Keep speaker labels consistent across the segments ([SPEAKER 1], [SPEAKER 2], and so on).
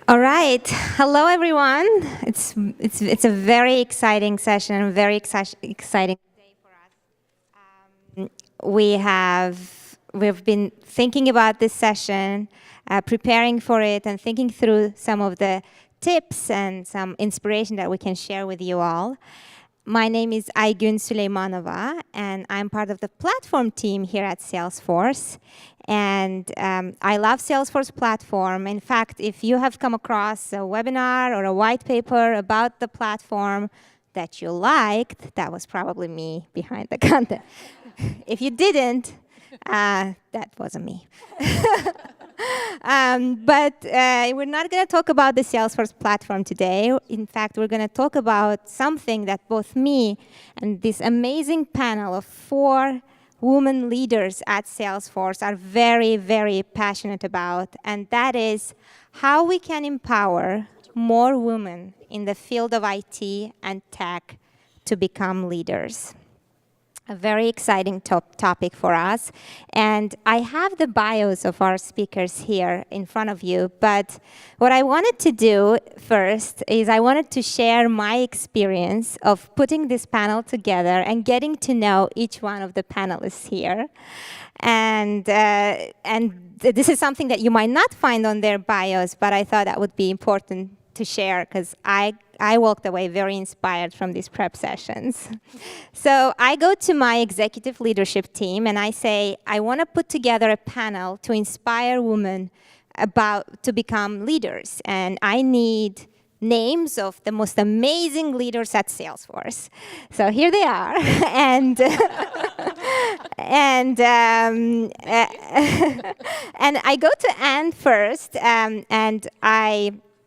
[SPEAKER 1] All right. Hello, everyone. It's a very exciting session, a very exciting day for us. We've been thinking about this session, preparing for it, and thinking through some of the tips and some inspiration that we can share with you all. My name is Aygün Süleymanova, and I'm part of the platform team here at Salesforce. And I love Salesforce platform. In fact, if you have come across a webinar or a white paper about the platform that you liked, that was probably me behind the content. If you didn't, that wasn't me. But we're not going to talk about the Salesforce platform today. In fact, we're going to talk about something that both me and this amazing panel of 4 women leaders at Salesforce are very, very passionate about, and that is how we can empower more women in the field of IT and tech to become leaders. A very exciting topic for us. And I have the bios of our speakers here in front of you, but what I wanted to do first is I wanted to share my experience of putting this panel together and getting to know each one of the panelists here. And this is something that you might not find on their bios, but I thought that would be important to share because I walked away very inspired from these prep sessions. So I go to my executive leadership team and I say, I want to put together a panel to inspire women to become leaders. And I need names of the most amazing leaders at Salesforce. So here they are. And and I go to Anne first, and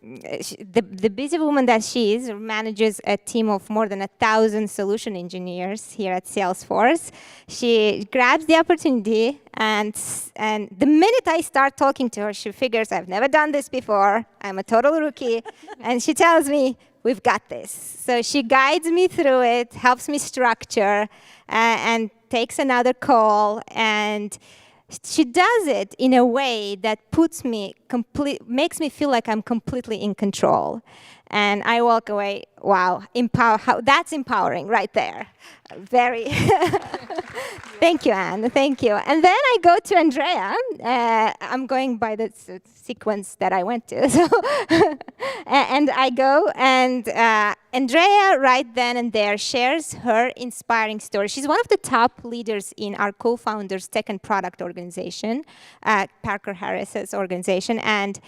[SPEAKER 1] the busy woman that she is manages a team of more than 1,000 solution engineers here at Salesforce. She grabs the opportunity, and the minute I start talking to her, she figures I've never done this before. I'm a total rookie, and she tells me, "We've got this." So she guides me through it, helps me structure, and takes another call, and she does it in a way that makes me feel like I'm completely in control. And I walk away, wow, that's empowering right there. Very. Thank you, Anne, thank you. And then I go to Andrea. I'm going by the sequence that I went to. So and I go, and Andrea right then and there shares her inspiring story. She's one of the top leaders in our co-founders tech and product organization, Parker Harris's organization. And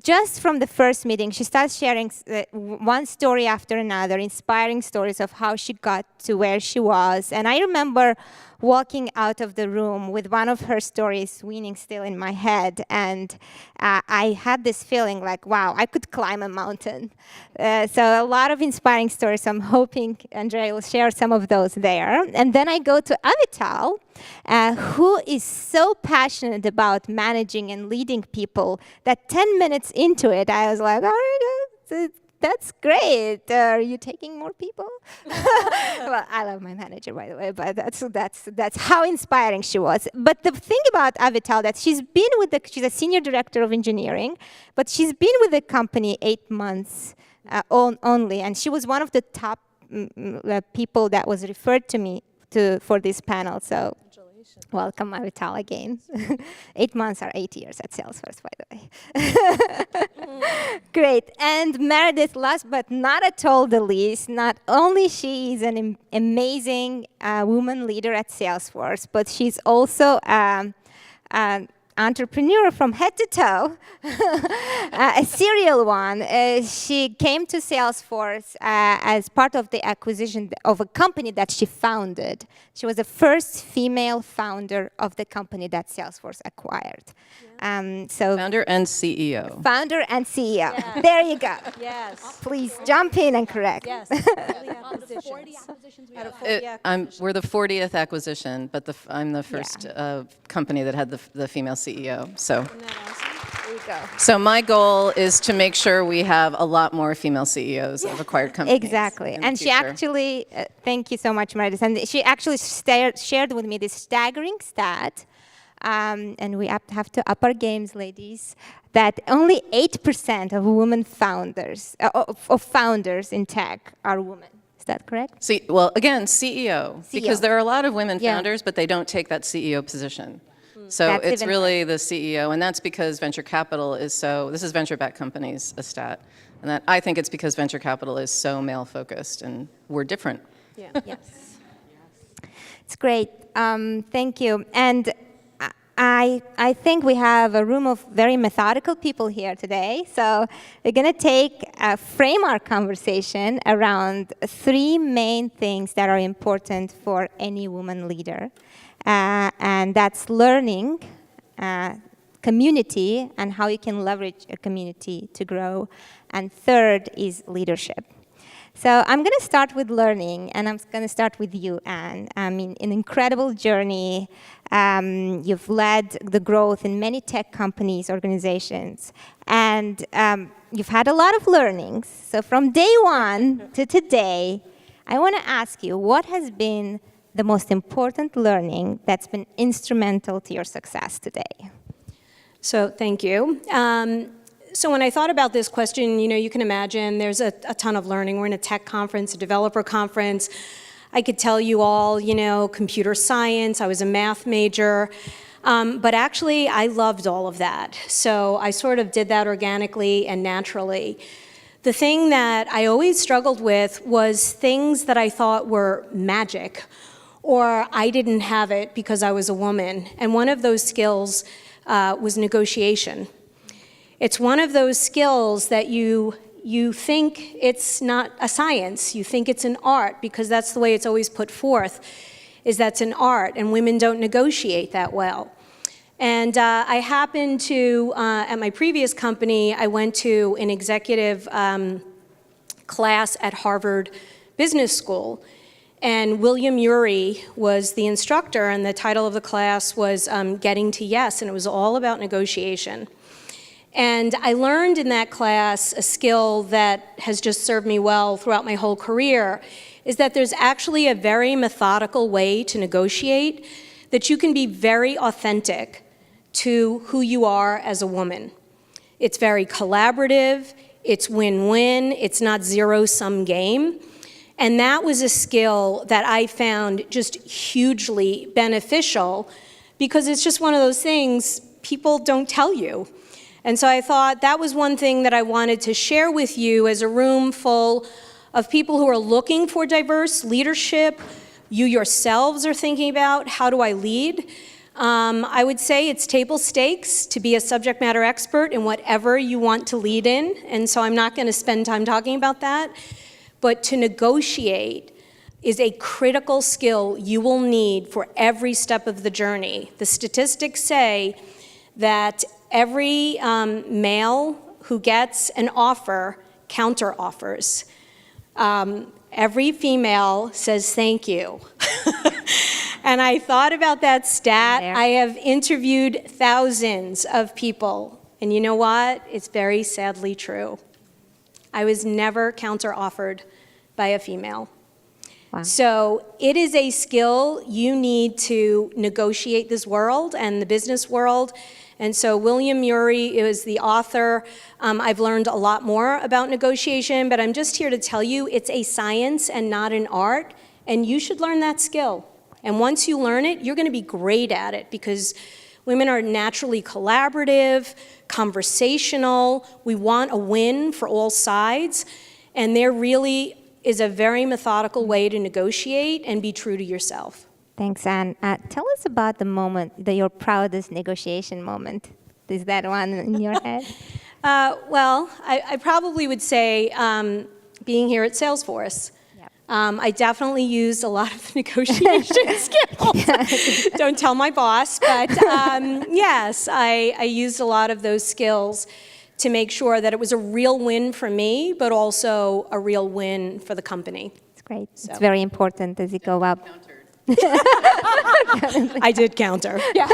[SPEAKER 1] just from the first meeting, she starts sharing one story after another, inspiring stories of how she got to where she was. And I remember walking out of the room with one of her stories swinging still in my head. And I had this feeling like, wow, I could climb a mountain. So a lot of inspiring stories. I'm hoping Andrea will share some of those there. And then I go to Avital, who is so passionate about managing and leading people that 10 minutes into it, I was like, oh, that's great. Are you taking more people? Well, I love my manager, by the way, but that's how inspiring she was. But the thing about Avital, that she's a senior director of engineering, but she's been with the company 8 months only, and she was one of the top people that was referred to me for this panel. So welcome, Avital, again. 8 months are 8 years at Salesforce, by the way. Great. And Meredith, last but not at all the least, not only she is an amazing woman leader at Salesforce, but she's also an entrepreneur from head to toe, a serial one. She came to Salesforce as part of the acquisition of a company that she founded. She was the first female founder of the company that Salesforce acquired.
[SPEAKER 2] Yeah. Founder and CEO.
[SPEAKER 1] Founder and CEO.
[SPEAKER 3] Yes.
[SPEAKER 1] There you go.
[SPEAKER 3] Yes.
[SPEAKER 1] Please jump in and correct.
[SPEAKER 3] Yes.
[SPEAKER 4] On the 40 acquisitions we have.
[SPEAKER 2] We're the 40th acquisition, but I'm the first company that had the female CEO. So.
[SPEAKER 3] Isn't that awesome?
[SPEAKER 1] There you go.
[SPEAKER 2] So my goal is to make sure we have a lot more female CEOs of acquired companies.
[SPEAKER 1] Exactly.
[SPEAKER 2] in the
[SPEAKER 1] And she
[SPEAKER 2] future.
[SPEAKER 1] actually, thank you so much, Meredith. And she actually shared with me this staggering stat and we have to up our games, ladies, that only 8% of women founders, of founders in tech are women. Is that correct?
[SPEAKER 2] See, well, again, CEO, because there are a lot of women
[SPEAKER 1] Yeah.
[SPEAKER 2] founders, but they don't take that CEO position. So
[SPEAKER 1] That's
[SPEAKER 2] it's
[SPEAKER 1] even
[SPEAKER 2] really the CEO, and that's because venture capital is so, this is venture-backed companies, a stat, and that I think it's because venture capital is so male-focused, and we're different.
[SPEAKER 4] Yeah.
[SPEAKER 1] Yes. It's great. Thank you. And I think we have a room of very methodical people here today. So we're going to frame our conversation around 3 main things that are important for any woman leader. And that's learning, community, and how you can leverage a community to grow. And third is leadership. So I'm going to start with learning, and I'm going to start with you, Anne. I mean, an incredible journey. You've led the growth in many tech companies, organizations, and you've had a lot of learnings. So from day one to today, I want to ask you, what has been the most important learning that's been instrumental to your success today?
[SPEAKER 4] So thank you. So when I thought about this question, you can imagine there's a ton of learning. We're in a tech conference, a developer conference. I could tell you all, computer science. I was a math major. But actually, I loved all of that. So I sort of did that organically and naturally. The thing that I always struggled with was things that I thought were magic, or I didn't have it because I was a woman. And one of those skills was negotiation. It's one of those skills that you think it's not a science. You think it's an art because that's the way it's always put forth, is that's an art, and women don't negotiate that well. And I happened to, at my previous company, I went to an executive class at Harvard Business School. And William Ury was the instructor, and the title of the class was Getting to Yes, and it was all about negotiation. And I learned in that class a skill that has just served me well throughout my whole career, is that there's actually a very methodical way to negotiate, that you can be very authentic to who you are as a woman. It's very collaborative, it's win-win, it's not zero-sum game. And that was a skill that I found just hugely beneficial, because it's just one of those things people don't tell you. And so I thought that was one thing that I wanted to share with you as a room full of people who are looking for diverse leadership. You yourselves are thinking about, how do I lead? I would say it's table stakes to be a subject matter expert in whatever you want to lead in. And so I'm not going to spend time talking about that. But to negotiate is a critical skill you will need for every step of the journey. The statistics say that every male who gets an offer counter-offers. Every female says thank you. And I thought about that stat. I have interviewed thousands of people. And you know what? It's very sadly true. I was never counter-offered by a female.
[SPEAKER 1] Wow.
[SPEAKER 4] So it is a skill you need to negotiate this world and the business world. And so William Ury is the author. I've learned a lot more about negotiation, but I'm just here to tell you it's a science and not an art, and you should learn that skill. And once you learn it, you're going to be great at it, because women are naturally collaborative, conversational. We want a win for all sides, and there really is a very methodical way to negotiate and be true to yourself.
[SPEAKER 1] Thanks, Anne. Tell us about the moment, your proudest negotiation moment. Is that one in your head?
[SPEAKER 4] Well, I probably would say being here at Salesforce.
[SPEAKER 1] Yep.
[SPEAKER 4] I definitely used a lot of negotiation skills. Don't tell my boss, but yes, I used a lot of those skills to make sure that it was a real win for me, but also a real win for the company.
[SPEAKER 1] It's great.
[SPEAKER 4] So.
[SPEAKER 1] It's very important as you go up.
[SPEAKER 4] I did counter. Yes.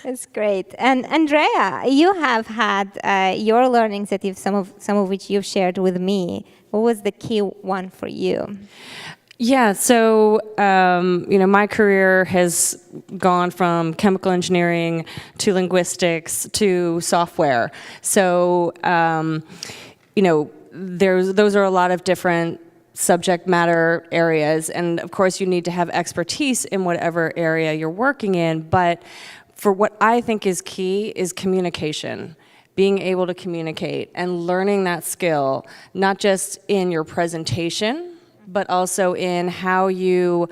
[SPEAKER 1] It's great. And Andrea, you have had your learnings that some of which you've shared with me. What was the key one for you?
[SPEAKER 3] Yeah, so my career has gone from chemical engineering to linguistics to software. So those are a lot of different subject matter areas, and of course you need to have expertise in whatever area you're working in. But for what I think is key is communication. Being able to communicate and learning that skill, not just in your presentation, but also in how you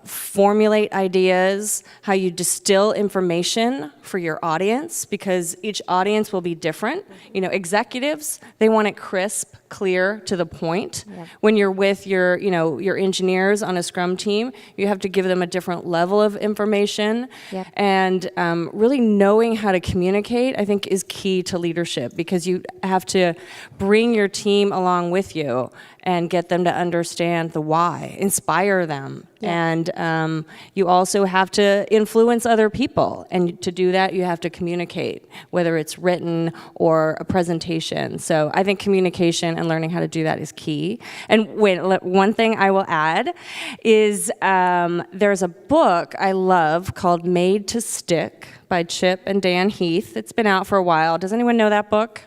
[SPEAKER 3] formulate ideas, how you distill information for your audience, because each audience will be different. Executives, they want it crisp, clear, to the point. Yeah. When you're with your engineers on a Scrum team, you have to give them a different level of information. Yeah. And really knowing how to communicate, I think, is key to leadership, because you have to bring your team along with you and get them to understand the why, inspire them. Yeah. And you also have to influence other people. And to do that, you have to communicate, whether it's written or a presentation. So I think communication and learning how to do that is key. And one thing I will add is there's a book I love called Made to Stick by Chip and Dan Heath. It's been out for a while. Does anyone know that book?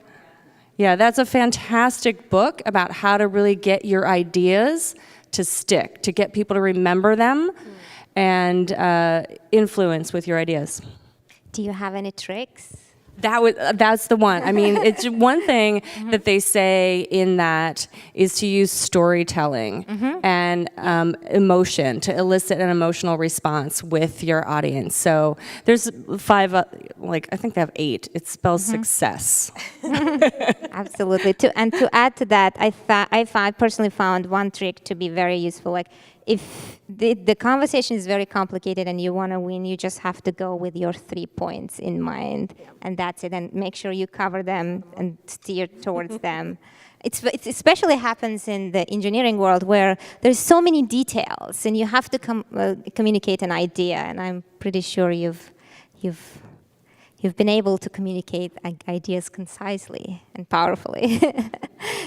[SPEAKER 3] Yeah, that's a fantastic book about how to really get your ideas to stick, to get people to remember them and influence with your ideas.
[SPEAKER 1] Do you have any tricks?
[SPEAKER 3] That's the one. I mean, it's one thing that they say in that is to use storytelling and emotion to elicit an emotional response with your audience. So there's 5, I think they have 8. It spells success.
[SPEAKER 1] Absolutely. To add to that, I personally found one trick to be very useful. Like, if the conversation is very complicated and you want to win, you just have to go with your 3 points in mind, and that's it. And make sure you cover them and steer towards them. It especially happens in the engineering world, where there's so many details, and you have to communicate an idea. And I'm pretty sure you've been able to communicate ideas concisely and powerfully.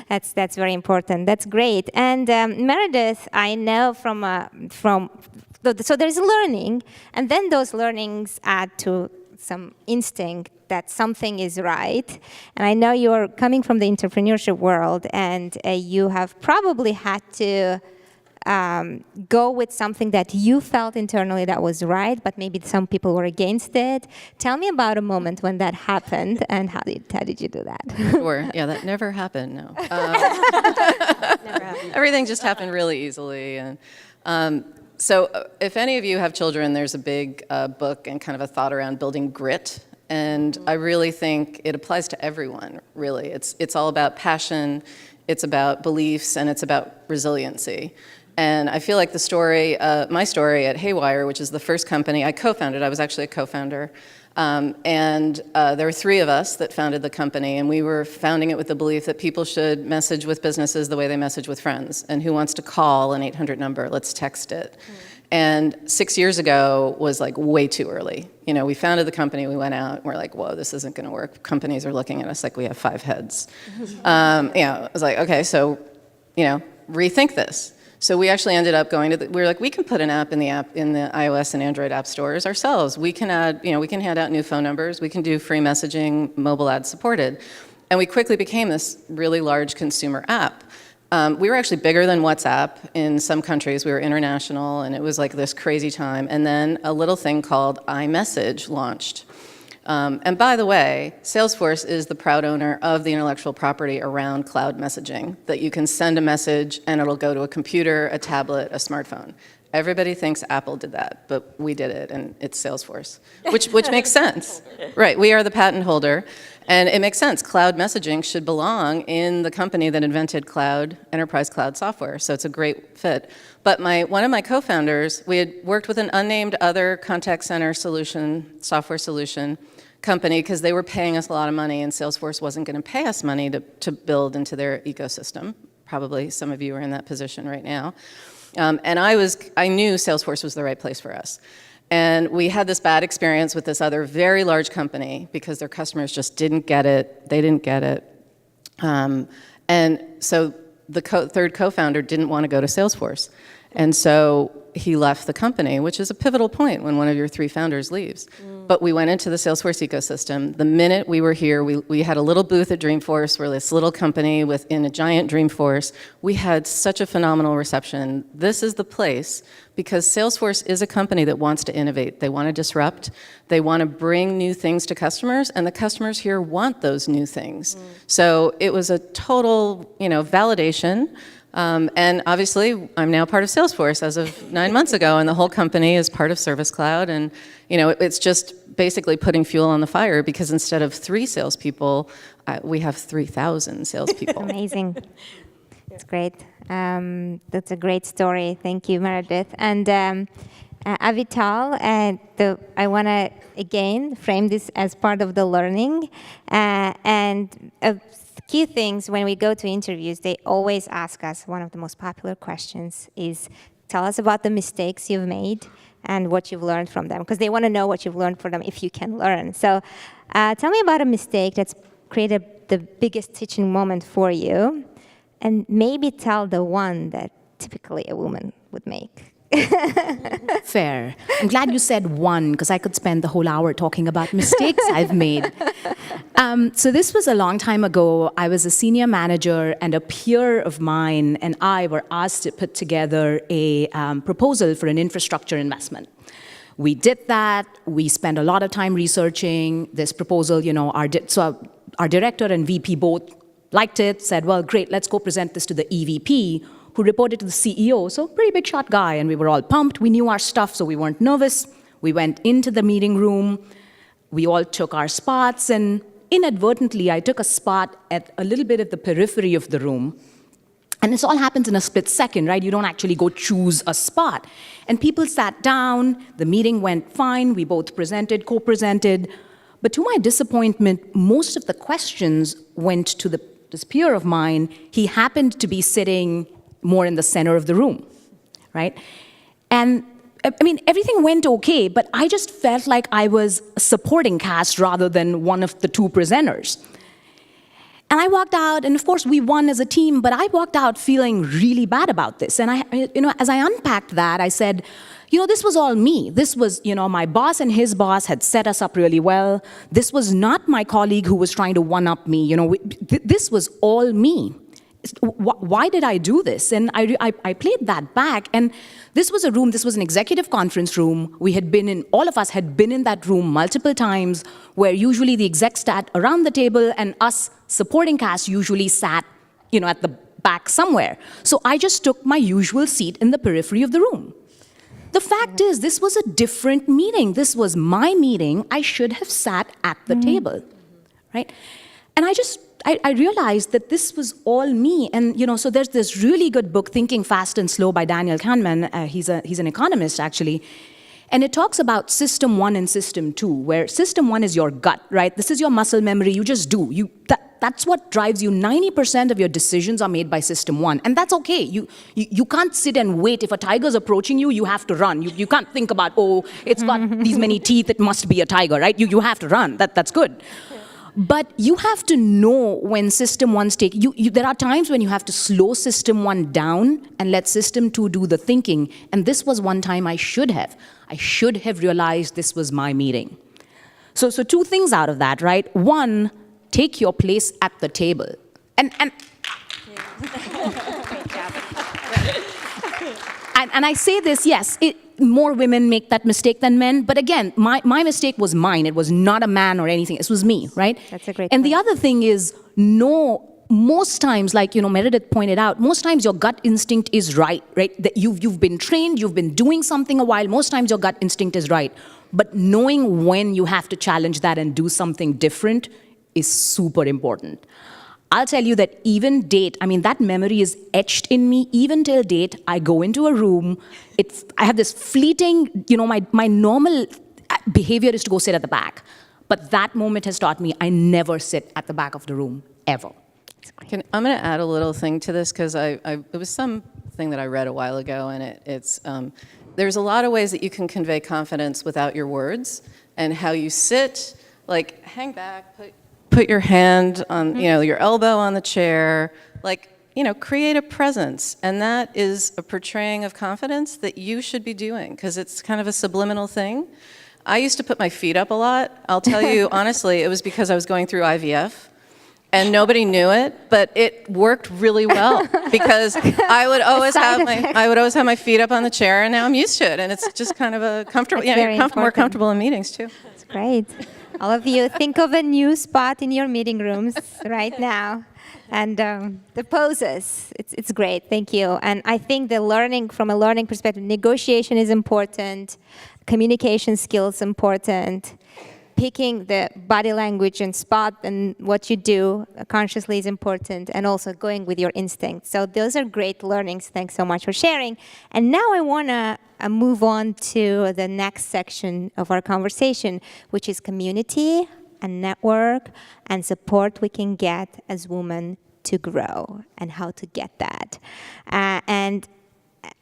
[SPEAKER 1] That's very important. That's great. And Meredith, I know so there's learning, and then those learnings add to some instinct that something is right. And I know you're coming from the entrepreneurship world, and you have probably had to go with something that you felt internally that was right, but maybe some people were against it. Tell me about a moment when that happened, and how did you do that?
[SPEAKER 2] Sure. Yeah, that never happened, no.
[SPEAKER 1] Never happened.
[SPEAKER 2] Everything just happened really easily. And so if any of you have children, there's a big book and kind of a thought around building grit. And I really think it applies to everyone, really. It's all about passion, it's about beliefs, and it's about resiliency. And I feel like my story at Haywire, which is the first company I co-founded, I was actually a co-founder, and there were 3 of us that founded the company, and we were founding it with the belief that people should message with businesses the way they message with friends. And who wants to call an 800 number? Let's text it. And 6 years ago was like way too early. We founded the company, we went out, and we're like, whoa, this isn't going to work. Companies are looking at us like we have 5 heads. I was like, okay, so, rethink this. So we actually ended up going to we were like, we can put an app in the iOS and Android app stores ourselves. We can we can hand out new phone numbers. We can do free messaging, mobile ads supported. And we quickly became this really large consumer app. We were actually bigger than WhatsApp in some countries. We were international, and it was like this crazy time. And then a little thing called iMessage launched. And by the way, Salesforce is the proud owner of the intellectual property around cloud messaging, that you can send a message and it'll go to a computer, a tablet, a smartphone. Everybody thinks Apple did that, but we did it, and it's Salesforce, which makes sense. Right, we are the patent holder, and it makes sense. Cloud messaging should belong in the company that invented enterprise cloud software, so it's a great fit. But one of my co-founders, we had worked with an unnamed other contact center software solution company, because they were paying us a lot of money, and Salesforce wasn't going to pay us money to build into their ecosystem. Probably some of you are in that position right now. And I knew Salesforce was the right place for us. And we had this bad experience with this other very large company because their customers just didn't get it. They didn't get it. And so the third co-founder didn't want to go to Salesforce. And so he left the company, which is a pivotal point when one of your 3 founders leaves. But we went into the Salesforce ecosystem. The minute we were here, we had a little booth at Dreamforce. We're this little company within a giant Dreamforce. We had such a phenomenal reception. This is the place, because Salesforce is a company that wants to innovate. They want to disrupt. They want to bring new things to customers, and the customers here want those new things. So it was a total, validation. And obviously, I'm now part of Salesforce as of 9 months ago, and the whole company is part of Service Cloud. And it's just basically putting fuel on the fire, because instead of 3 salespeople, we have 3,000 salespeople.
[SPEAKER 1] Amazing. That's great. That's a great story. Thank you, Meredith. And Avital, I want to again frame this as part of the learning. And key things when we go to interviews, they always ask us, one of the most popular questions is, tell us about the mistakes you've made and what you've learned from them, because they want to know what you've learned from them if you can learn. So tell me about a mistake that's created the biggest teaching moment for you, and maybe tell the one that typically a woman would make.
[SPEAKER 5] Fair. I'm glad you said one, because I could spend the whole hour talking about mistakes I've made. So this was a long time ago. I was a senior manager, and a peer of mine and I were asked to put together a proposal for an infrastructure investment. We did that. We spent a lot of time researching this proposal. Our director and VP both liked it, said, well, great, let's go present this to the EVP, who reported to the CEO, so pretty big shot guy, and we were all pumped. We knew our stuff, so we weren't nervous. We went into the meeting room. We all took our spots, and inadvertently, I took a spot at a little bit of the periphery of the room. And this all happens in a split second, right? You don't actually go choose a spot. And people sat down. The meeting went fine. We both presented, co-presented. But to my disappointment, most of the questions went to this peer of mine. He happened to be sitting more in the center of the room, right? And I mean, everything went okay, but I just felt like I was a supporting cast rather than one of the 2 presenters. And I walked out, and of course we won as a team, but I walked out feeling really bad about this. And as I unpacked that, I said, this was all me. This was, my boss and his boss had set us up really well. This was not my colleague who was trying to one-up me. This was all me. Why did I do this? And I played that back, and this was an executive conference room. All of us had been in that room multiple times, where usually the execs sat around the table, and us supporting cast usually sat, at the back somewhere. So I just took my usual seat in the periphery of the room. The fact is, this was a different meeting. This was my meeting. I should have sat at the table, right? And I realized that this was all me. And, so there's this really good book, Thinking Fast and Slow by Daniel Kahneman. He's an economist, actually. And it talks about system 1 and system 2, where system 1 is your gut, right? This is your muscle memory. You just do. That's what drives you. 90% of your decisions are made by system 1. And that's okay. You can't sit and wait. If a tiger's approaching you, you have to run. You can't think about, it's got these many teeth, it must be a tiger, right? You have to run. That's good. But you have to know when system 1's there are times when you have to slow system 1 down and let system 2 do the thinking. And this was one time I should have realized this was my meeting. So 2 things out of that, right? 1, take your place at the table. And I say this, yes, more women make that mistake than men. But again, my mistake was mine. It was not a man or anything. This was me, right?
[SPEAKER 1] That's a great
[SPEAKER 5] And
[SPEAKER 1] point.
[SPEAKER 5] the other thing is, most times, like, Meredith pointed out, most times your gut instinct is right? That you've been trained, you've been doing something a while. Most times your gut instinct is right. But knowing when you have to challenge that and do something different is super important. I'll tell you that even that memory is etched in me. Even till date, I go into a room, I have this fleeting, my normal behavior is to go sit at the back. But that moment has taught me I never sit at the back of the room, ever.
[SPEAKER 2] I'm going to add a little thing to this, because it was something that I read a while ago, and there's a lot of ways that you can convey confidence without your words, and how you sit, hang back, put your hand on, your elbow on the chair, create a presence. And that is a portraying of confidence that you should be doing, because it's kind of a subliminal thing. I used to put my feet up a lot. I'll tell you, honestly, it was because I was going through IVF. And nobody knew it, but it worked really well because I would always have my feet up on the chair, and now I'm used to it, and it's just kind of a comfortable. You're more comfortable in meetings too.
[SPEAKER 1] That's great. All of you, think of a new spot in your meeting rooms right now, and the poses. It's great. Thank you. And I think from a learning perspective, negotiation is important, communication skills important. Picking the body language and spot and what you do consciously is important, and also going with your instincts. So those are great learnings. Thanks so much for sharing. And now I want to move on to the next section of our conversation, which is community and network and support we can get as women to grow and how to get that. And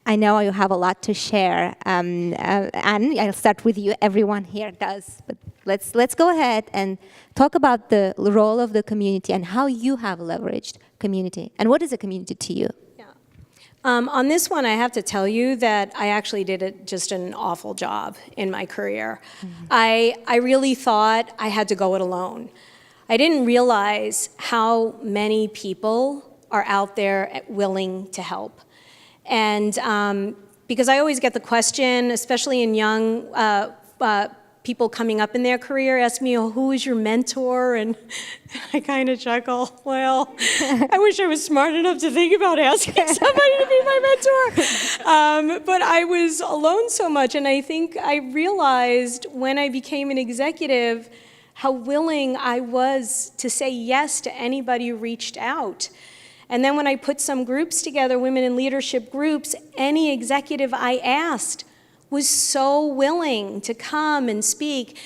[SPEAKER 1] I know you have a lot to share, and I'll start with you. Everyone here does, but let's go ahead and talk about the role of the community and how you have leveraged community, and what is a community to you?
[SPEAKER 4] Yeah. On this one, I have to tell you that I actually did just an awful job in my career. Mm-hmm. I really thought I had to go it alone. I didn't realize how many people are out there willing to help. And because I always get the question, especially in young people coming up in their career, ask me, oh, who is your mentor? And I kind of chuckle, well, I wish I was smart enough to think about asking somebody to be my mentor. But I was alone so much, and I think I realized when I became an executive how willing I was to say yes to anybody who reached out. And then when I put some groups together, women in leadership groups, any executive I asked was so willing to come and speak.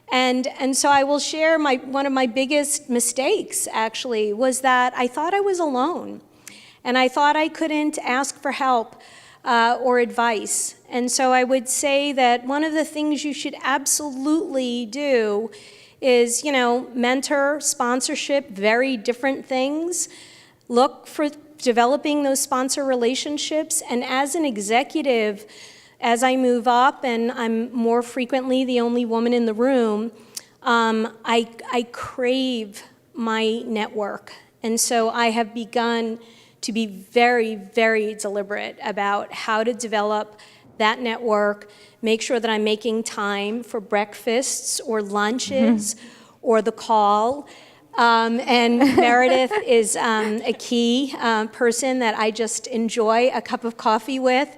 [SPEAKER 4] And so I will share one of my biggest mistakes, actually, was that I thought I was alone. And I thought I couldn't ask for help or advice. And so I would say that one of the things you should absolutely do is, mentor, sponsorship, very different things. Look for developing those sponsor relationships, and as an executive, as I move up and I'm more frequently the only woman in the room, I crave my network. And so I have begun to be very, very deliberate about how to develop that network, make sure that I'm making time for breakfasts or lunches or the call. And Meredith is a key person that I just enjoy a cup of coffee with.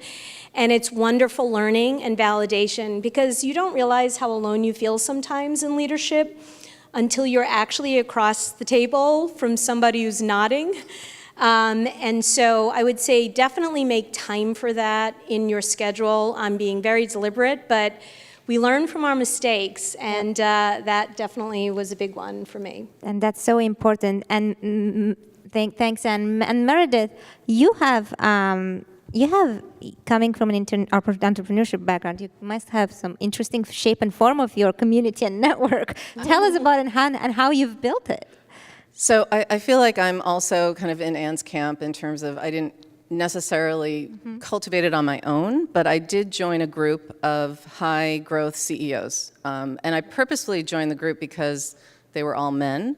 [SPEAKER 4] And it's wonderful learning and validation, because you don't realize how alone you feel sometimes in leadership until you're actually across the table from somebody who's nodding. And so I would say definitely make time for that in your schedule. I'm being very deliberate, but we learn from our mistakes, and that definitely was a big one for me.
[SPEAKER 1] And that's so important. And thanks, and Meredith, you have coming from an entrepreneurship background, you must have some interesting shape and form of your community and network. Tell us about it and how you've built it.
[SPEAKER 2] So I feel like I'm also kind of in Anne's camp in terms of I didn't necessarily cultivate it on my own, but I did join a group of high growth CEOs. And I purposefully joined the group because they were all men.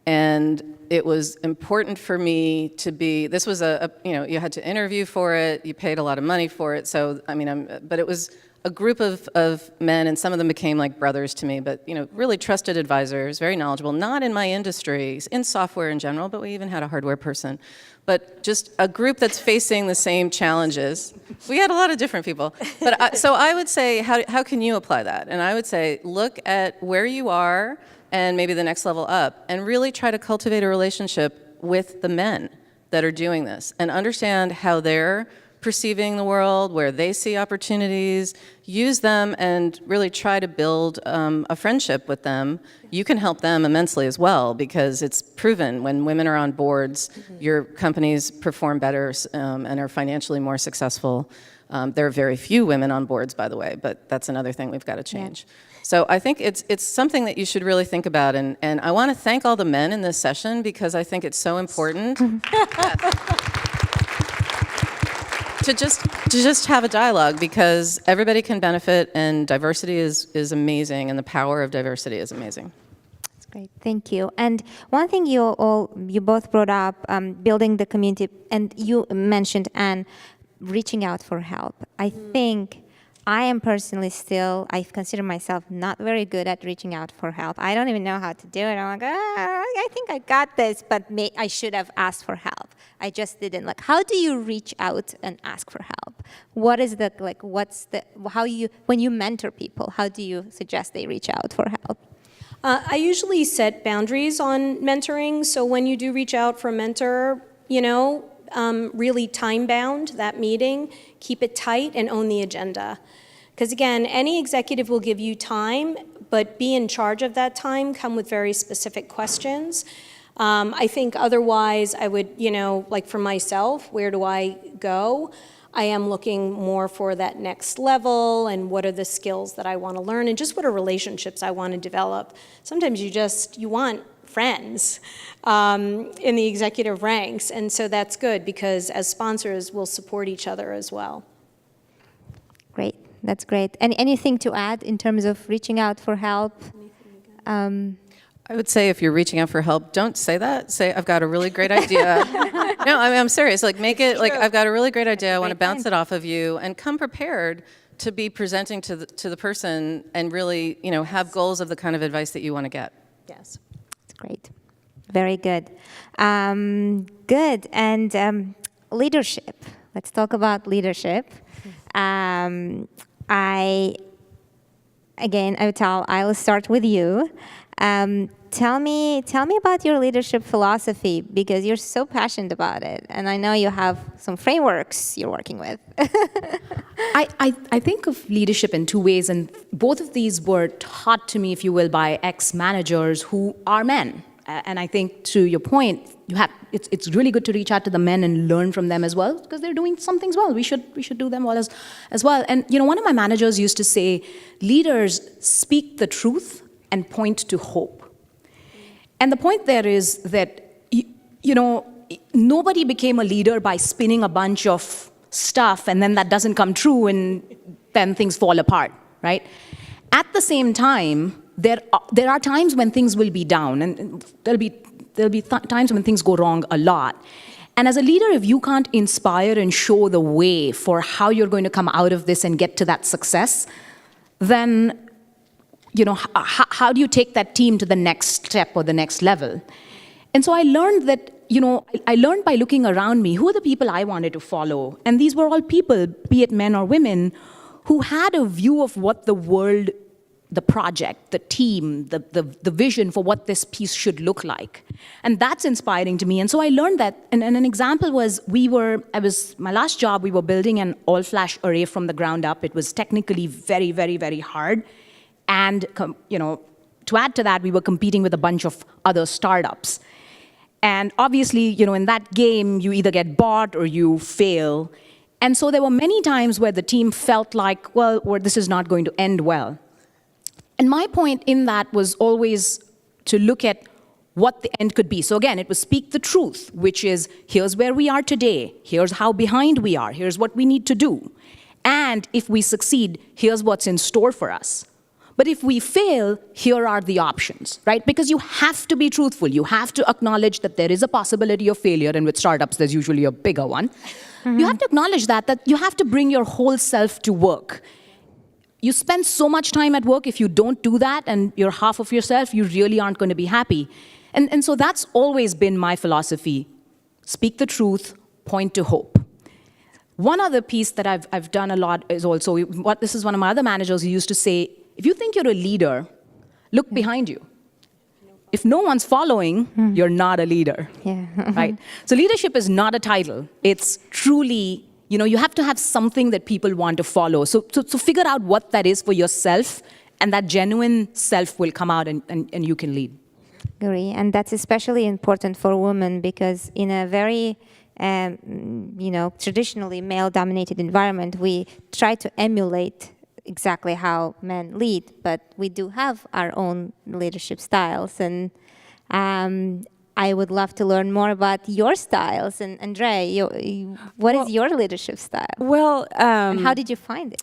[SPEAKER 2] And it was important for me to be, this was you had to interview for it, you paid a lot of money for it. So, but it was a group of men, and some of them became like brothers to me, but really trusted advisors, very knowledgeable, not in my industry, in software in general, but we even had a hardware person. But just a group that's facing the same challenges. We had a lot of different people. But so I would say, how can you apply that? And I would say, look at where you are and maybe the next level up, and really try to cultivate a relationship with the men that are doing this, and understand how they're perceiving the world, where they see opportunities, use them, and really try to build a friendship with them. You can help them immensely as well, because it's proven when women are on boards, your companies perform better and are financially more successful. There are very few women on boards, by the way, but that's another thing we've got to change. Yeah. So I think it's something that you should really think about, and I want to thank all the men in this session, because I think it's so important. Yes. to just have a dialogue, because everybody can benefit, and diversity is amazing, and the power of diversity is amazing.
[SPEAKER 1] That's great. Thank you. And one thing you both brought up, building the community, and you mentioned, Anne, reaching out for help. I think I am personally still, I consider myself not very good at reaching out for help. I don't even know how to do it. I'm like, I think I got this, but I should have asked for help. I just didn't. Like, how do you reach out and ask for help? What is the, like, when you mentor people, how do you suggest they reach out for help?
[SPEAKER 4] I usually set boundaries on mentoring. So when you do reach out for a mentor, really time-bound that meeting, keep it tight, and own the agenda. Because again, any executive will give you time, but be in charge of that time, come with very specific questions. I think otherwise I would, like for myself, where do I go? I am looking more for that next level, and what are the skills that I want to learn, and just what are relationships I want to develop. Sometimes you want friends in the executive ranks, and so that's good, because as sponsors, we'll support each other as well.
[SPEAKER 1] Great, that's great. And anything to add in terms of reaching out for help?
[SPEAKER 2] I would say if you're reaching out for help, don't say that. Say, I've got a really great idea. No, I'm serious. Like, make it like, I've got a really great idea. I want to bounce it off of you, and come prepared to be presenting to the person, and really, have goals of the kind of advice that you want to get.
[SPEAKER 4] Yes.
[SPEAKER 1] That's great. Very good. Good. And leadership. Let's talk about leadership. I'll start with you. Tell me about your leadership philosophy, because you're so passionate about it, and I know you have some frameworks you're working with.
[SPEAKER 5] I think of leadership in two ways, and both of these were taught to me, if you will, by ex-managers who are men. And I think, to your point, it's really good to reach out to the men and learn from them as well, because they're doing some things well. We should do them well as well. And one of my managers used to say, leaders speak the truth and point to hope. And the point there is that nobody became a leader by spinning a bunch of stuff, and then that doesn't come true, and then things fall apart, right? At the same time, there are times when things will be down, and there'll be times when things go wrong a lot. And as a leader, if you can't inspire and show the way for how you're going to come out of this and get to that success, then how do you take that team to the next step or the next level? And so I learned that, I learned by looking around me, who are the people I wanted to follow? And these were all people, be it men or women, who had a view of what the world, the project, the team, the vision for what this piece should look like. And that's inspiring to me. And so I learned that, and an example was, my last job, we were building an all-flash array from the ground up. It was technically very, very, very hard. And, to add to that, we were competing with a bunch of other startups. And obviously, in that game, you either get bought or you fail. And so there were many times where the team felt like, or this is not going to end well. And my point in that was always to look at what the end could be. So again, it was speak the truth, which is, here's where we are today. Here's how behind we are. Here's what we need to do. And if we succeed, here's what's in store for us. But if we fail, here are the options, right? Because you have to be truthful. You have to acknowledge that there is a possibility of failure, and with startups, there's usually a bigger one. Mm-hmm. You have to acknowledge that you have to bring your whole self to work. You spend so much time at work. If you don't do that and you're half of yourself, you really aren't going to be happy. And so that's always been my philosophy. Speak the truth, point to hope. One other piece that I've done a lot is also, this is one of my other managers who used to say, if you think you're a leader, look behind you. If no one's following, you're not a leader, right? So leadership is not a title. It's truly, you have to have something that people want to follow. So figure out what that is for yourself, and that genuine self will come out, and you can lead.
[SPEAKER 1] Agree, and that's especially important for women, because in a very traditionally male-dominated environment, we try to emulate exactly how men lead, but we do have our own leadership styles. And I would love to learn more about your styles. And Andre, what is your leadership style?
[SPEAKER 3] Well,
[SPEAKER 1] And how did you find it?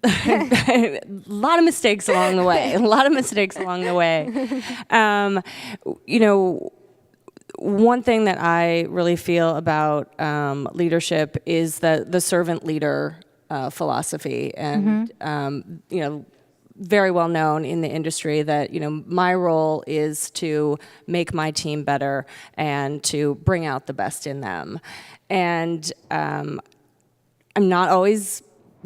[SPEAKER 3] a lot of mistakes along the way. A lot of mistakes along the way. You know, one thing that I really feel about leadership is the servant leader philosophy, and you know, very well known in the industry that, you know, my role is to make my team better and to bring out the best in them. And I'm not always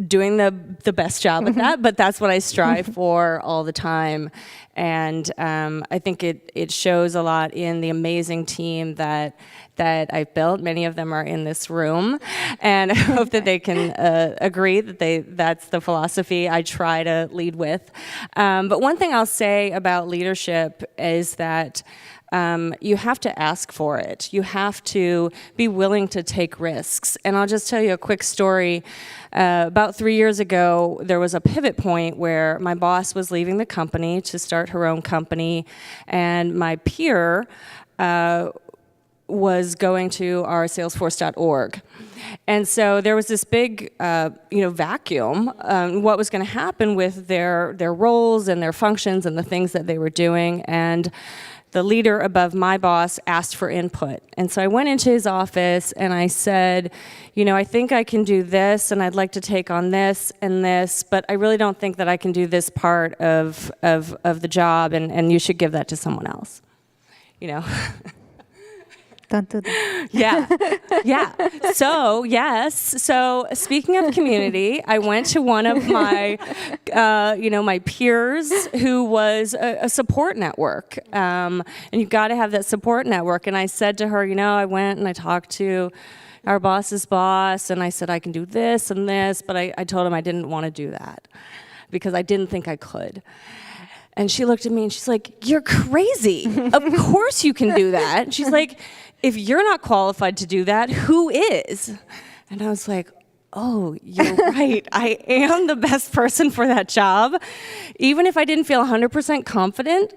[SPEAKER 3] doing the best job at that, but that's what I strive for all the time. And I think it shows a lot in the amazing team that I've built. Many of them are in this room, and I hope that they can agree that that's the philosophy I try to lead with. But one thing I'll say about leadership is that you have to ask for it. You have to be willing to take risks. And I'll just tell you a quick story. About 3 years ago, there was a pivot point where my boss was leaving the company to start her own company, and my peer was going to our Salesforce.org. And so there was this big, vacuum. What was going to happen with their roles and their functions and the things that they were doing. And the leader above my boss asked for input. And so I went into his office and I said, you know, I think I can do this and I'd like to take on this and this, but I really don't think that I can do this part of the job, and you should give that to someone else. You know?
[SPEAKER 1] Don't do that.
[SPEAKER 3] Yeah. So, yes. So, speaking of community, I went to one of my, my peers who was a support network. And you've got to have that support network. And I said to her, you know, I went and I talked to our boss's boss, and I said, I can do this and this, but I told him I didn't want to do that because I didn't think I could. And she looked at me and she's like, you're crazy. Of course you can do that. And she's like, if you're not qualified to do that, who is? And I was like, oh, you're right. I am the best person for that job. Even if I didn't feel 100% confident,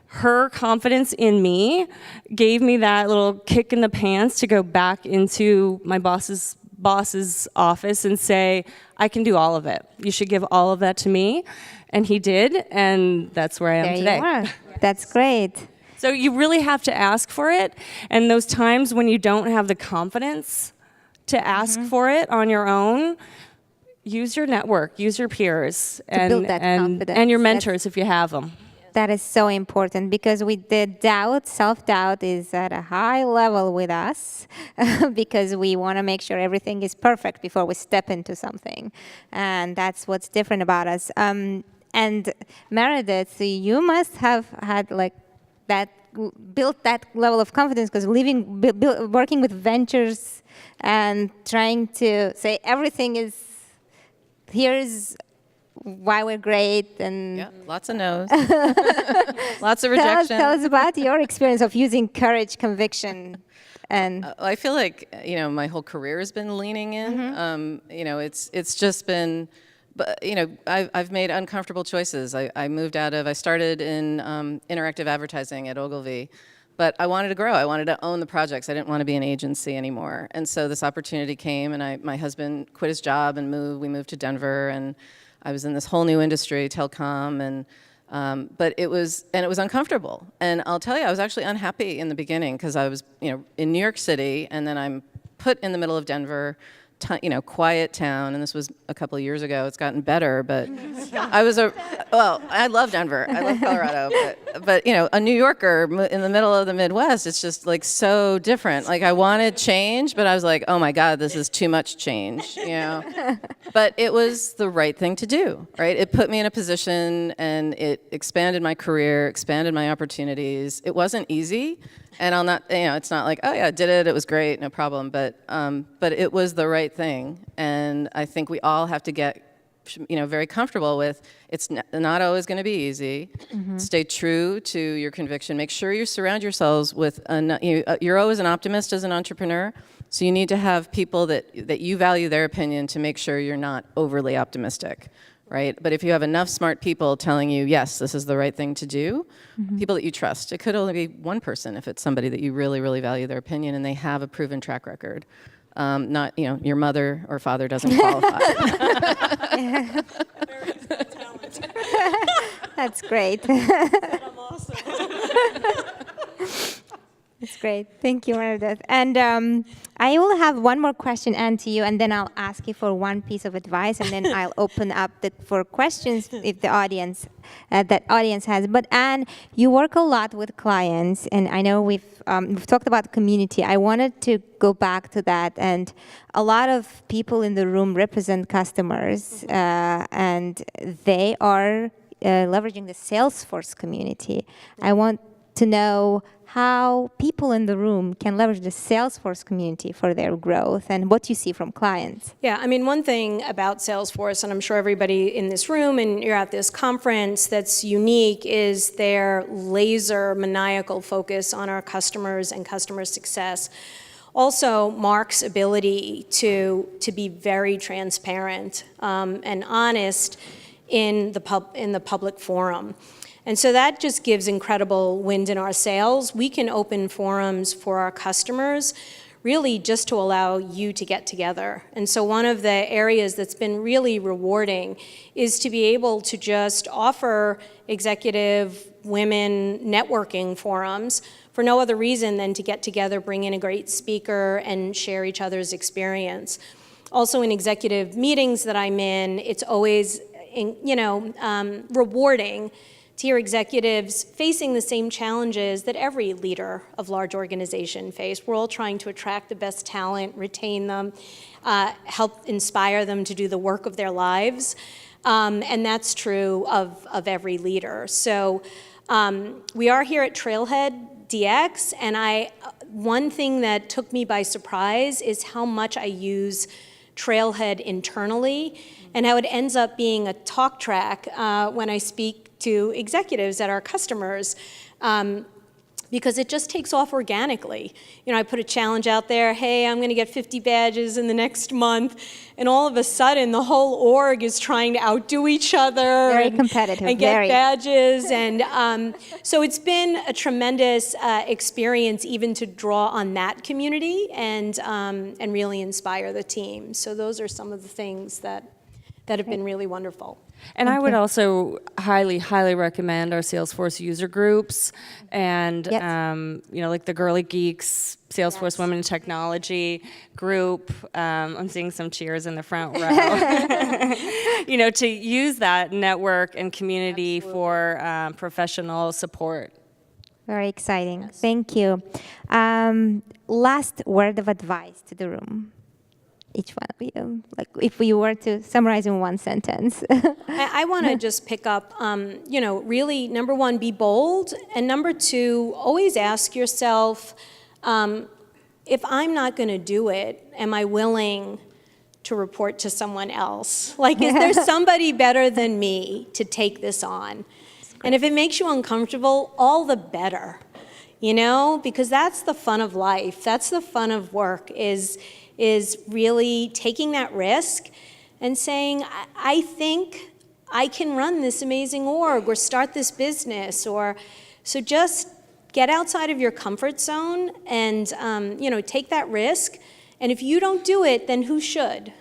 [SPEAKER 3] her confidence in me gave me that little kick in the pants to go back into my boss's office and say, I can do all of it. You should give all of that to me. And he did, and that's where I am today.
[SPEAKER 1] There you are. That's great.
[SPEAKER 3] So you really have to ask for it, and those times when you don't have the confidence to ask for it on your own, use your network, use your peers,
[SPEAKER 1] build that confidence.
[SPEAKER 3] and your mentors if you have them.
[SPEAKER 1] That is so important, because with the doubt, self-doubt is at a high level with us because we want to make sure everything is perfect before we step into something. And that's what's different about us. And Meredith, you must have had like that, built that level of confidence, because working with ventures and trying to say everything is, here's why we're great, and
[SPEAKER 2] yeah, lots of no's, lots of rejection.
[SPEAKER 1] Tell us about your experience of using courage, conviction, and
[SPEAKER 2] I feel like, you know, my whole career has been leaning in. You know, it's just been, but you know, I've made uncomfortable choices. I started in interactive advertising at Ogilvy, but I wanted to grow. I wanted to own the projects. I didn't want to be an agency anymore. And so this opportunity came, and my husband quit his job and moved. We moved to Denver, and I was in this whole new industry, telecom, and but it was uncomfortable. And I'll tell you, I was actually unhappy in the beginning, because I was, you know, in New York City, and then I'm put in the middle of Denver, quiet town, and this was a couple of years ago. It's gotten better, but I love Denver. I love Colorado, but you know, a New Yorker in the middle of the Midwest, it's just like so different. Like I wanted change, but I was like, oh my God, this is too much change, you know? But it was the right thing to do, right? It put me in a position, and it expanded my career, expanded my opportunities. It wasn't easy. And I'll not, you know, it's not like, oh yeah, I did it, it was great, no problem. But it was the right thing. And I think we all have to get, you know, very comfortable with, it's not always going to be easy. Stay true to your conviction. Make sure you surround yourselves with, you're always an optimist as an entrepreneur. So you need to have people that you value their opinion to make sure you're not overly optimistic, right? But if you have enough smart people telling you, yes, this is the right thing to do, people that you trust, it could only be one person if it's somebody that you really, really value their opinion and they have a proven track record. Not, your mother or father doesn't qualify.
[SPEAKER 1] That's great. That's great. Thank you, Meredith. And I will have one more question, Anne, to you, and then I'll ask you for one piece of advice, and then I'll open up for questions if the audience has. But Anne, you work a lot with clients, and I know we've talked about community. I wanted to go back to that, and a lot of people in the room represent customers, and they are leveraging the Salesforce community. I want to know how people in the room can leverage the Salesforce community for their growth and what you see from clients.
[SPEAKER 4] Yeah, I mean, one thing about Salesforce, and I'm sure everybody in this room and you're at this conference that's unique, is their laser maniacal focus on our customers and customer success. Also, Mark's ability to be very transparent and honest in the public forum. And so that just gives incredible wind in our sails. We can open forums for our customers really just to allow you to get together. And so one of the areas that's been really rewarding is to be able to just offer executive women networking forums for no other reason than to get together, bring in a great speaker, and share each other's experience. Also in executive meetings that I'm in, it's always rewarding to hear executives facing the same challenges that every leader of large organization face. We're all trying to attract the best talent, retain them, help inspire them to do the work of their lives. And that's true of every leader. So we are here at Trailhead DX, and one thing that took me by surprise is how much I use Trailhead internally, and how it ends up being a talk track when I speak to executives at our customers, because it just takes off organically. I put a challenge out there, hey, I'm gonna get 50 badges in the next month, and all of a sudden the whole org is trying to outdo each other.
[SPEAKER 1] Very competitive,
[SPEAKER 4] and get badges. And so it's been a tremendous experience even to draw on that community and really inspire the team. So those are some of the things that have been really wonderful.
[SPEAKER 3] And I would also highly, highly recommend our Salesforce user groups and, like the Girly Geeks, Salesforce Women in Technology group. I'm seeing some cheers in the front row. To use that network and community for professional support.
[SPEAKER 1] Very exciting. Yes. Thank you. Last word of advice to the room. Each one of you, like if we were to summarize in one sentence.
[SPEAKER 4] I want to just pick up, really, number one, be bold, and number two, always ask yourself, if I'm not going to do it, am I willing to report to someone else? Like, is there somebody better than me to take this on? And if it makes you uncomfortable, all the better, because that's the fun of life. That's the fun of work, is really taking that risk and saying, I think I can run this amazing org or start this business. So just get outside of your comfort zone and, take that risk. And if you don't do it, then who should,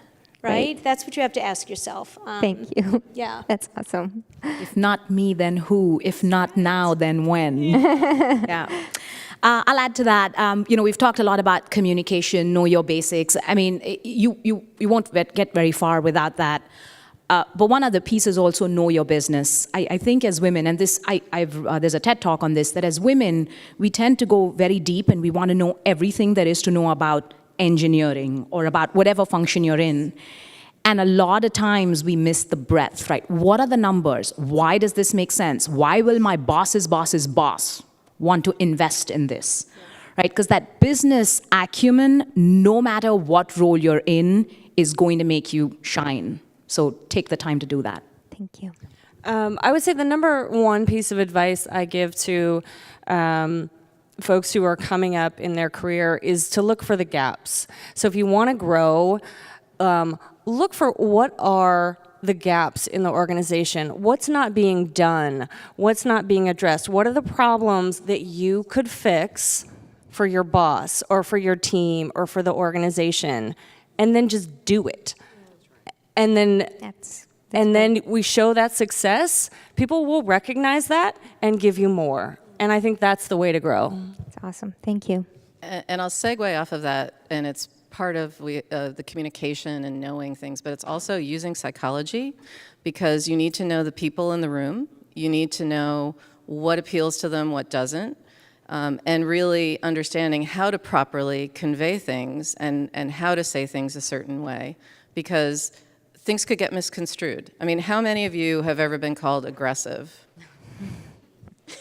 [SPEAKER 4] right? That's what you have to ask yourself.
[SPEAKER 1] Thank you.
[SPEAKER 4] Yeah.
[SPEAKER 1] That's awesome.
[SPEAKER 5] If not me, then who? If not now, then when? Yeah. I'll add to that. We've talked a lot about communication, know your basics. I mean, you won't get very far without that. But one other piece is also know your business. I think as women, and there's a TED Talk on this, that as women, we tend to go very deep and we want to know everything there is to know about engineering or about whatever function you're in. And a lot of times we miss the breadth, right? What are the numbers? Why does this make sense? Why will my boss's boss's boss want to invest in this, right? Because that business acumen, no matter what role you're in, is going to make you shine. So take the time to do that.
[SPEAKER 1] Thank you.
[SPEAKER 3] I would say the number one piece of advice I give to folks who are coming up in their career is to look for the gaps. So if you want to grow, look for what are the gaps in the organization. What's not being done? What's not being addressed? What are the problems that you could fix for your boss or for your team or for the organization? And then just do it. And then then we show that success, people will recognize that and give you more. And I think that's the way to grow.
[SPEAKER 1] That's awesome. Thank you.
[SPEAKER 2] And I'll segue off of that, and it's part of the communication and knowing things, but it's also using psychology, because you need to know the people in the room. You need to know what appeals to them, what doesn't, and really understanding how to properly convey things and how to say things a certain way, because things could get misconstrued. I mean, how many of you have ever been called aggressive?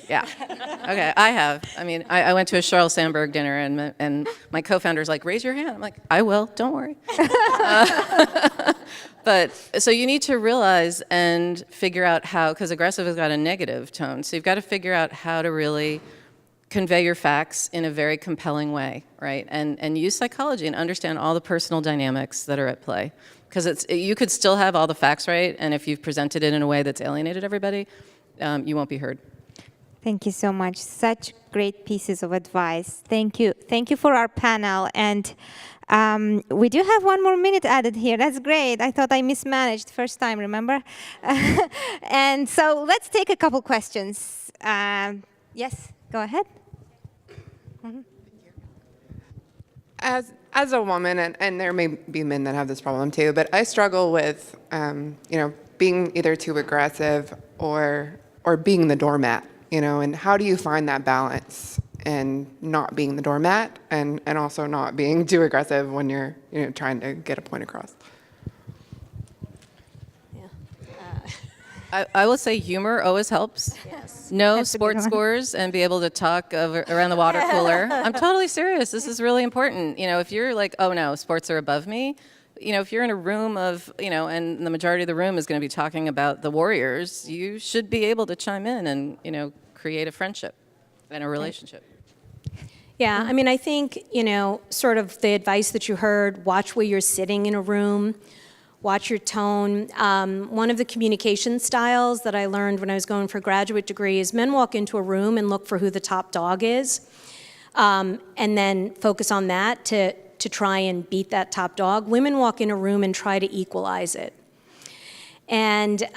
[SPEAKER 2] Yeah. Okay, I have. I mean, I went to a Sheryl Sandberg dinner, and my co-founder's like, raise your hand. I'm like, I will, don't worry. But so you need to realize and figure out how, because aggressive has got a negative tone, so you've got to figure out how to really convey your facts in a very compelling way, right? And use psychology and understand all the personal dynamics that are at play. Because you could still have all the facts right, and if you've presented it in a way that's alienated everybody, you won't be heard.
[SPEAKER 1] Thank you so much. Such great pieces of advice. Thank you. Thank you for our panel. And we do have 1 more minute added here. That's great. I thought I mismanaged first time, remember? And so let's take a couple questions. Yes, go ahead.
[SPEAKER 6] As a woman, and there may be men that have this problem too, but I struggle with, being either too aggressive or being the doormat, and how do you find that balance and not being the doormat and also not being too aggressive when you're, trying to get a point across?
[SPEAKER 2] I will say humor always helps.
[SPEAKER 4] Yes.
[SPEAKER 2] Know sports scores and be able to talk around the water cooler. I'm totally serious. This is really important. If you're like, oh no, sports are above me. If you're in a room of, and the majority of the room is going to be talking about the Warriors, you should be able to chime in and, create a friendship and a relationship.
[SPEAKER 4] Yeah, I mean, I think, sort of the advice that you heard, watch where you're sitting in a room, watch your tone. One of the communication styles that I learned when I was going for a graduate degree is men walk into a room and look for who the top dog is, and then focus on that to try and beat that top dog. Women walk in a room and try to equalize it. And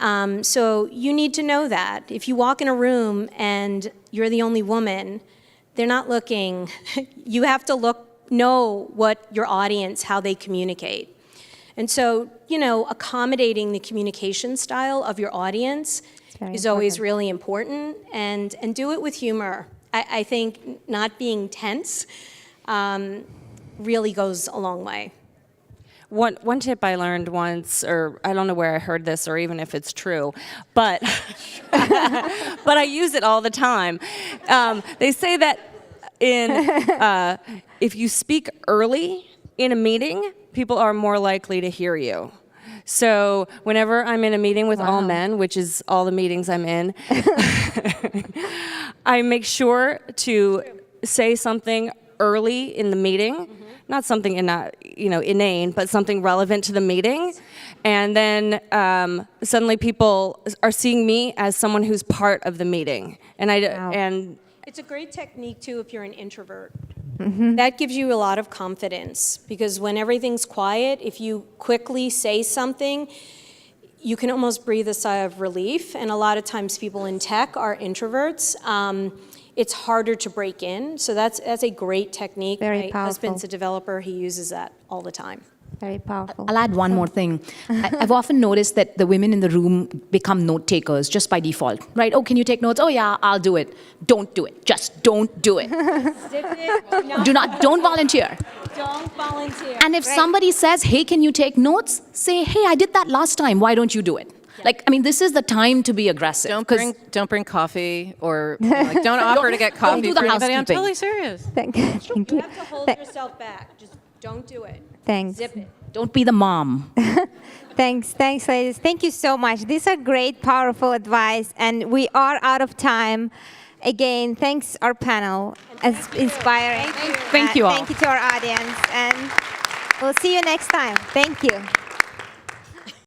[SPEAKER 4] so you need to know that. If you walk in a room and you're the only woman, they're not looking. You have to know what your audience, how they communicate. And so, accommodating the communication style of your audience is always really important, and do it with humor. I think not being tense really goes a long way.
[SPEAKER 3] One tip I learned once, or I don't know where I heard this or even if it's true, but but I use it all the time. They say that if you speak early in a meeting, people are more likely to hear you. So whenever I'm in a meeting with all men, which is all the meetings I'm in, I make sure to say something early in the meeting, not something inane, but something relevant to the meeting. And then suddenly people are seeing me as someone who's part of the meeting. And
[SPEAKER 4] it's a great technique too if you're an introvert. That gives you a lot of confidence, because when everything's quiet, if you quickly say something, you can almost breathe a sigh of relief. And a lot of times people in tech are introverts. It's harder to break in. So that's a great technique.
[SPEAKER 1] Very
[SPEAKER 4] My
[SPEAKER 1] powerful.
[SPEAKER 4] husband's a developer. He uses that all the time.
[SPEAKER 1] Very powerful.
[SPEAKER 5] I'll add one more thing. I've often noticed that the women in the room become note takers just by default, right? Oh, can you take notes? Oh yeah, I'll do it. Don't do it. Just don't do it. Don't volunteer.
[SPEAKER 4] Don't volunteer.
[SPEAKER 5] And if somebody says, hey, can you take notes? Say, hey, I did that last time. Why don't you do it? This is the time to be aggressive.
[SPEAKER 2] Don't bring coffee, or don't offer to get coffee
[SPEAKER 5] do the
[SPEAKER 2] for anybody. I'm
[SPEAKER 5] housekeeping.
[SPEAKER 2] totally serious.
[SPEAKER 1] Thank you.
[SPEAKER 4] You have to hold yourself back. Just don't do it.
[SPEAKER 1] Thanks.
[SPEAKER 4] Zip it.
[SPEAKER 5] Don't be the mom.
[SPEAKER 1] Thanks, ladies. Thank you so much. These are great, powerful advice, and we are out of time. Again, thanks our panel. It's inspiring.
[SPEAKER 5] Thank you all.
[SPEAKER 1] Thank you to our audience, and we'll see you next time. Thank you.